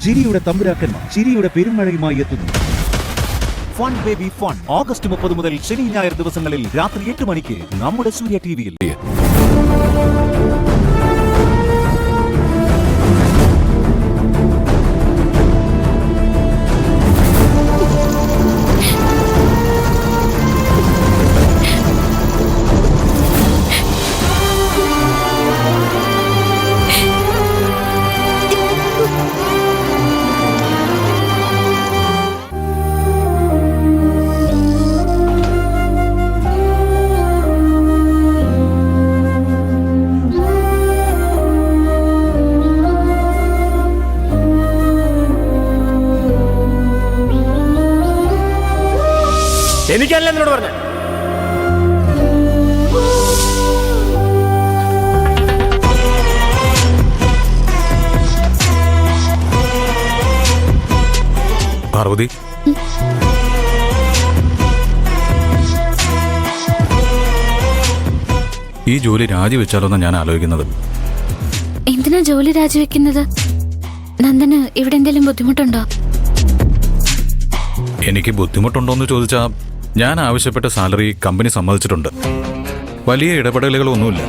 ചിരിയുടെ തമ്പുരാക്കന്മാർ ചിരിയുടെ പെരുമഴയുമായി എത്തുന്നു. ഫൺ ബേബി ഫൺ ഓഗസ്റ്റ് 30 മുതൽ ശനി ഞായർ ദിവസങ്ങളിൽ രാത്രി 8 മണിക്ക് നമ്മുടെ സൂര്യ ടിവിയിൽ. എനിക്കല്ല എന്നോട് പറഞ്ഞ പാർവതി, ഈ ജോലി രാജിവെച്ചാലോന്നാ ഞാൻ ആലോചിക്കുന്നത്. എന്തിനാ ജോലി രാജിവെക്കുന്നത്? നന്ദന് ഇവിടെ എന്തെങ്കിലും ബുദ്ധിമുട്ടുണ്ടോ? എനിക്ക് ബുദ്ധിമുട്ടുണ്ടോന്ന് ചോദിച്ചാ ഞാൻ ആവശ്യപ്പെട്ട സാലറി കമ്പനി സമ്മതിച്ചിട്ടുണ്ട്. വലിയ ഇടപെടലുകളൊന്നുമില്ല.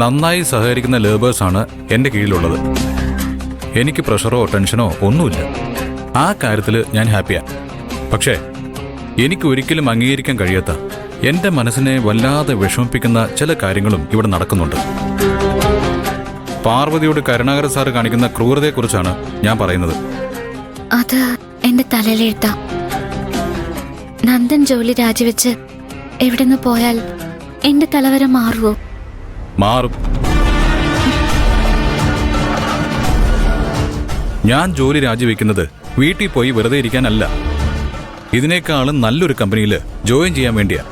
നന്നായി സഹകരിക്കുന്ന ലേബേഴ്സാണ് എന്റെ കീഴിലുള്ളത്. എനിക്ക് പ്രഷറോ ടെൻഷനോ ഒന്നുമില്ല. ആ കാര്യത്തിൽ ഞാൻ ഹാപ്പിയാണ്. പക്ഷേ എനിക്ക് ഒരിക്കലും അംഗീകരിക്കാൻ കഴിയാത്ത, എന്റെ മനസ്സിനെ വല്ലാതെ വിഷമിപ്പിക്കുന്ന ചില കാര്യങ്ങളും ഇവിടെ നടക്കുന്നുണ്ട്. പാർവതിയോട് കരുണാകരൻ സാറ് കാണിക്കുന്ന ക്രൂരതയെക്കുറിച്ചാണ് ഞാൻ പറയുന്നത്. അത് എന്റെ തലയിലെഴുത്താ. നന്ദൻ ജോലി രാജിവെച്ച് എവിടെന്ന് പോയാൽ എന്റെ തലവര മാറുവോ? മാറും. ഞാൻ ജോലി രാജിവെക്കുന്നത് വീട്ടിൽ പോയി വെറുതെ ഇരിക്കാനല്ല. ഇതിനേക്കാളും നല്ലൊരു കമ്പനിയിൽ ജോയിൻ ചെയ്യാൻ വേണ്ടിയാ.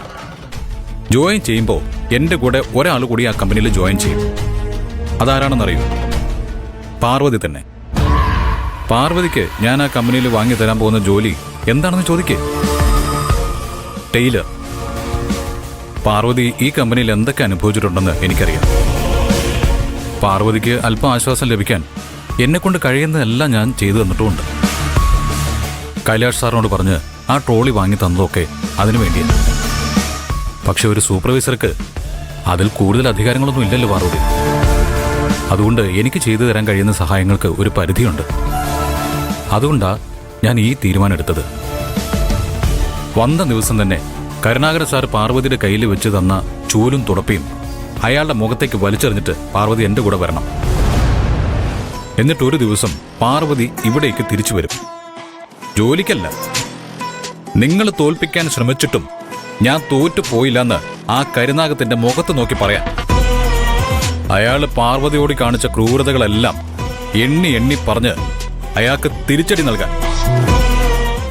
ജോയിൻ ചെയ്യുമ്പോൾ എന്റെ കൂടെ ഒരാൾ കൂടി ആ കമ്പനിയിൽ ജോയിൻ ചെയ്യും. അതാരാണെന്നറിയും? പാർവതി തന്നെ. പാർവതിക്ക് ഞാൻ ആ കമ്പനിയിൽ വാങ്ങി തരാൻ പോകുന്ന ജോലി എന്താണെന്ന് ചോദിക്കേ. ടൈലർ. പാർവതി ഈ കമ്പനിയിൽ എന്തൊക്കെ അനുഭവിച്ചിട്ടുണ്ടെന്ന് എനിക്കറിയാം. പാർവതിക്ക് അല്പം ആശ്വാസം ലഭിക്കാൻ എന്നെക്കൊണ്ട് കഴിയുന്നതെല്ലാം ഞാൻ ചെയ്തു തന്നിട്ടുമുണ്ട്. കൈലാഷ് സാറിനോട് പറഞ്ഞ് ആ ട്രോളി വാങ്ങി തന്നതൊക്കെ അതിനു വേണ്ടിയാണ്. പക്ഷെ ഒരു സൂപ്പർവൈസർക്ക് അതിൽ കൂടുതൽ അധികാരങ്ങളൊന്നും ഇല്ലല്ലോ പാർവതി. അതുകൊണ്ട് എനിക്ക് ചെയ്തു തരാൻ കഴിയുന്ന സഹായങ്ങൾക്ക് ഒരു പരിധിയുണ്ട്. അതുകൊണ്ടാണ് ഞാൻ ഈ തീരുമാനം എടുത്തത്. വന്ന ദിവസം തന്നെ കരുണാകരൻ സാർ പാർവതിയുടെ കയ്യിൽ വെച്ച് തന്ന ചൂലും തുടപ്പിയും അയാളുടെ മുഖത്തേക്ക് വലിച്ചെറിഞ്ഞിട്ട് പാർവതി എൻ്റെ കൂടെ വരണം. എന്നിട്ടൊരു ദിവസം പാർവതി ഇവിടേക്ക് തിരിച്ചു വരും. ജോലിക്കല്ല. നിങ്ങൾ തോൽപ്പിക്കാൻ ശ്രമിച്ചിട്ടും ഞാൻ തോറ്റുപോയില്ലെന്ന് ആ കരുനാഗത്തിന്റെ മുഖത്ത് നോക്കി പറയാൻ. അയാൾ പാർവതിയോട് കാണിച്ച ക്രൂരതകളെല്ലാം എണ്ണി എണ്ണി പറഞ്ഞ് അയാൾക്ക് തിരിച്ചടി നൽകാൻ.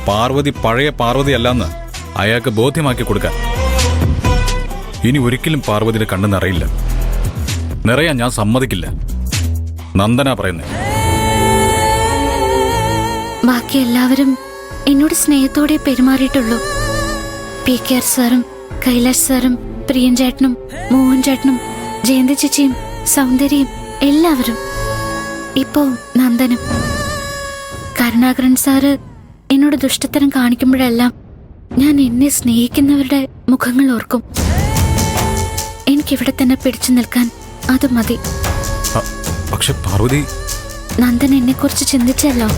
പാർവതി പഴയ പാർവതിയല്ലെന്ന് അയാൾക്ക് ബോധ്യമാക്കി കൊടുക്കാൻ. ഇനി ഒരിക്കലും പാർവതിയുടെ കണ്ണ് നിറയില്ല. നിറയാൻ ഞാൻ സമ്മതിക്കില്ല. നന്ദനാ പറയുന്നേ. ബാക്കി എല്ലാവരും എന്നോട് സ്നേഹത്തോടെ പെരുമാറിയിട്ടുള്ളൂ. PKR സാറും കൈലാഷ് സാറും പ്രിയൻ ചേട്ടനും മോഹൻ ചേട്ടനും ജയന്തി ചേച്ചിയും സൗന്ദര്യയും എല്ലാവരും. ഇപ്പോ നന്ദനും. കരുണാകരൻ സാറ് എന്നോട് ദുഷ്ടത്തരം കാണിക്കുമ്പോഴെല്ലാം ഞാൻ എന്നെ സ്നേഹിക്കുന്നവരുടെ മുഖങ്ങൾ ഓർക്കും. എനിക്കിവിടെ തന്നെ പിടിച്ചു നിൽക്കാൻ അത് മതി. പക്ഷെ പാർവതി, നന്ദൻ എന്നെക്കുറിച്ച് ചിന്തിച്ചല്ലോ,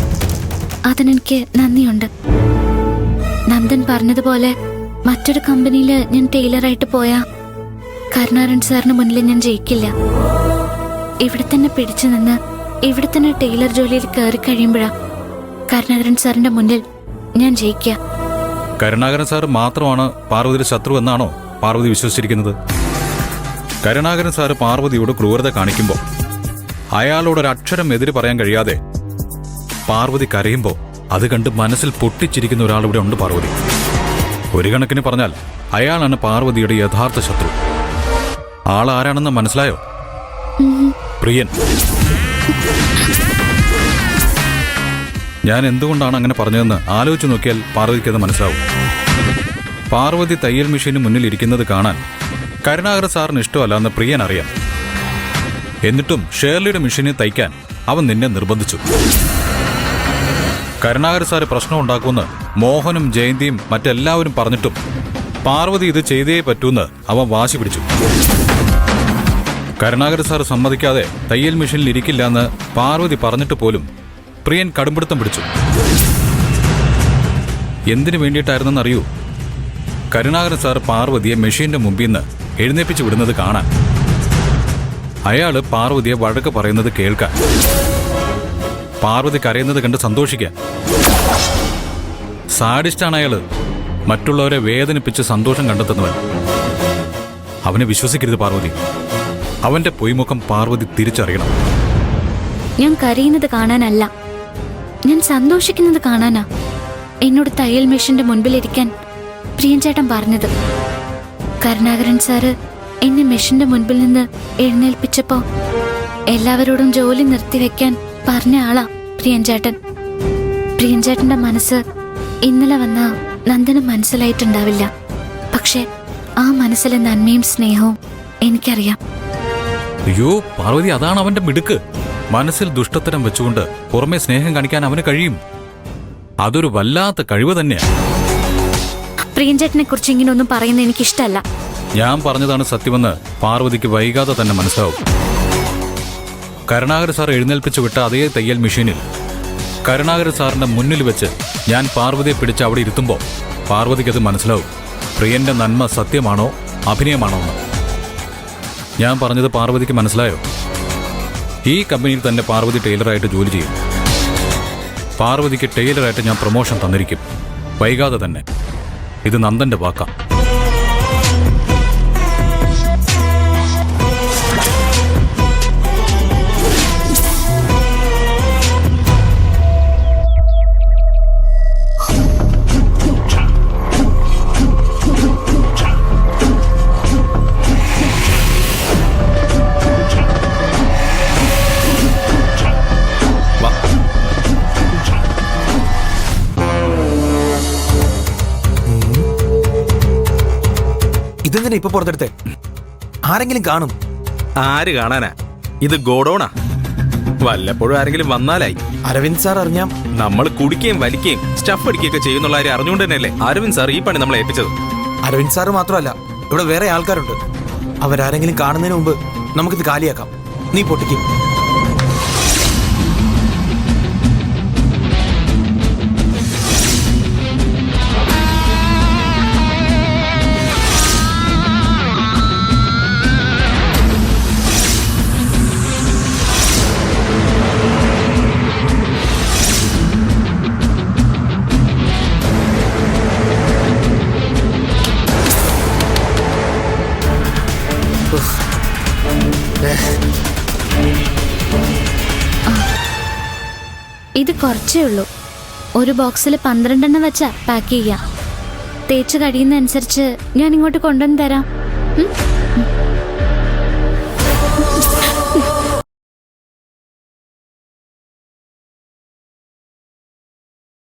അതിനെനിക്ക് നന്ദിയുണ്ട്. നന്ദൻ പറഞ്ഞതുപോലെ മറ്റൊരു കമ്പനിയിൽ ഞാൻ ടൈലറായിട്ട് പോയാ കരുണാകരൻ സാറിന് മുന്നിൽ ഞാൻ ജയിക്കില്ല. ഇവിടെ തന്നെ പിടിച്ചു നിന്ന് ഇവിടെ തന്നെ ടൈലർ ജോലിയിൽ കയറി കഴിയുമ്പോഴാ കരുണാകരൻ സാറിന്റെ മുന്നിൽ ഞാൻ ജയിക്കുക. കരുണാകരൻ സാർ മാത്രമാണ് പാർവതിയുടെ ശത്രു എന്നാണോ പാർവതി വിശ്വസിച്ചിരിക്കുന്നത്? കരുണാകരൻ സാറ് പാർവതിയോട് ക്രൂരത കാണിക്കുമ്പോൾ അയാളോടൊരക്ഷരം എതിര് പറയാൻ കഴിയാതെ പാർവതി കരയുമ്പോൾ അത് കണ്ട് മനസ്സിൽ പൊട്ടിച്ചിരിക്കുന്ന ഒരാളിവിടെ ഉണ്ട് പാർവതി. ഒരു കണക്കിന് പറഞ്ഞാൽ അയാളാണ് പാർവതിയുടെ യഥാർത്ഥ ശത്രു. ആളാരാണെന്ന് മനസ്സിലായോ? പ്രിയൻ. ഞാൻ എന്തുകൊണ്ടാണ് അങ്ങനെ പറഞ്ഞതെന്ന് ആലോചിച്ച് നോക്കിയാൽ പാർവതിക്കത് മനസ്സിലാവും. പാർവതി തയ്യൽ മെഷീന് മുന്നിൽ ഇരിക്കുന്നത് കാണാൻ കരുണാകരൻ സാറിന് ഇഷ്ടമല്ലെന്ന് പ്രിയൻ അറിയാം. എന്നിട്ടും ഷേർലിയുടെ മെഷീനെ തയ്ക്കാൻ അവൻ നിന്നെ നിർബന്ധിച്ചു. കരുണാകരൻ സാറ് പ്രശ്നം ഉണ്ടാക്കുമെന്ന് മോഹനും ജയന്തിയും മറ്റെല്ലാവരും പറഞ്ഞിട്ടും പാർവതി ഇത് ചെയ്തേ പറ്റൂന്ന് അവൻ വാശി പിടിച്ചു. കരുണാകരൻ സാറ് സമ്മതിക്കാതെ തയ്യൽ മെഷീനിൽ ഇരിക്കില്ലെന്ന് പാർവതി പറഞ്ഞിട്ട് പോലും പ്രിയൻ കടുംപിടുത്തം പിടിച്ചു. എന്തിനു വേണ്ടിയിട്ടായിരുന്നെന്നറിയൂ? കരുണാകരൻ സാർ പാർവതിയെ മെഷീന്റെ മുമ്പിൽ നിന്ന് എഴുന്നേപ്പിച്ചു വിടുന്നത് കാണാൻ. അയാള് പാർവതിയെ വഴക്ക് പറയുന്നത് കേൾക്കാൻ, പാർവതി കരയുന്നത് കണ്ട് സന്തോഷിക്കാൻ. സാഡിസ്റ്റാണ് അയാള്. മറ്റുള്ളവരെ വേദനിപ്പിച്ച് സന്തോഷം കണ്ടെത്തുന്നവൻ. അവനെ വിശ്വസിക്കരുത് പാർവതി. അവന്റെ പൊയ്മുഖം പാർവതി തിരിച്ചറിയണം. ഞാൻ കരയുന്നത് കാണാനല്ല, ഞാൻ സന്തോഷിക്കുന്നത് കാണാനാ എന്നോട് തയ്യൽ മെഷീന്റെ മുൻപിലിരിക്കാൻ പ്രിയൻ ചേട്ടൻ പറഞ്ഞത്. കരുണാകരൻ സാറ് എന്നെ മെഷീന്റെ മുൻപിൽ നിന്ന് എഴുന്നേൽപ്പിച്ചപ്പോ എല്ലാവരോടും ജോലി നിർത്തിവെക്കാൻ പറഞ്ഞ ആളാ പ്രിയൻ ചേട്ടൻ. പ്രിയൻ ചേട്ടന്റെ മനസ്സ് ഇന്നലെ വന്ന നന്ദന് മനസ്സിലായിട്ടുണ്ടാവില്ല. പക്ഷെ ആ മനസ്സിലെ നന്മയും സ്നേഹവും എനിക്കറിയാം. അയ്യോ പാർവതി, അതാണ് അവന്റെ മിടുക്ക്. മനസ്സിൽ ദുഷ്ടത്തരം വെച്ചുകൊണ്ട് പുറമെ സ്നേഹം കാണിക്കാൻ അവന് കഴിയും. അതൊരു വല്ലാത്ത കഴിവ് തന്നെയാണ്. പ്രിയൻ ചേട്ടനെ കുറിച്ച് ഇങ്ങനെ ഒന്നും പറയുന്നത് എനിക്കിഷ്ടല്ല. ഞാൻ പറഞ്ഞതാണ് സത്യമെന്ന് പാർവതിക്ക് വൈകാതെ തന്നെ മനസ്സിലാവും. കരുണാകരൻ സാർ എഴുന്നേൽപ്പിച്ചു വിട്ട അതേ തയ്യൽ മെഷീനിൽ കരുണാകരൻ സാറിന്റെ മുന്നിൽ വെച്ച് ഞാൻ പാർവതിയെ പിടിച്ച് അവിടെ ഇരുത്തുമ്പോൾ പാർവതിക്കത് മനസ്സിലാവും പ്രിയന്റെ നന്മ സത്യമാണോ അഭിനയമാണോ എന്ന്. ഞാൻ പറഞ്ഞത് പാർവതിക്ക് മനസ്സിലായോ? ഈ കമ്പനിയിൽ തന്നെ പാർവതി ടൈലറായിട്ട് ജോലി ചെയ്യും. പാർവതിക്ക് ടൈലറായിട്ട് ഞാൻ പ്രൊമോഷൻ തന്നിരിക്കും വൈകാതെ തന്നെ. ഇത് നന്ദന്റെ വാക്കാ. ഇതെന്തിനാ ഇപ്പൊ പുറത്തെടുത്തേ? ആരെങ്കിലും കാണും? ആര് കാണാനാ? ഇത് ഗോഡൌണാ. വല്ലപ്പോഴും ആരെങ്കിലും വന്നാലായി. അരവിന്ദ് സാർ അറിഞ്ഞാം നമ്മൾ കുടിക്കുകയും വലിക്കുകയും സ്റ്റഫ് അടിക്കുകയൊക്കെ ചെയ്യുന്നുള്ള കാര്യം അറിഞ്ഞുകൊണ്ട് തന്നെയല്ലേ അരവിന്ദ് സാർ ഈ പണി നമ്മളെ ഏൽപ്പിച്ചത്. അരവിന്ദ് സാറ് മാത്രമല്ല, ഇവിടെ വേറെ ആൾക്കാരുണ്ട്. അവരാരെങ്കിലും കാണുന്നതിന് മുമ്പ് നമുക്കിത് കാലിയാക്കാം. നീ പൊട്ടിക്കും. ഇത് കുറച്ചേ ഉള്ളൂ. ഒരു ബോക്സിൽ 12 എണ്ണം വെച്ചാ പാക്ക് ചെയ്യാം. തേച്ച് കഴിയുന്നതനുസരിച്ച് ഞാൻ ഇങ്ങോട്ട് കൊണ്ടുവന്ന് തരാം.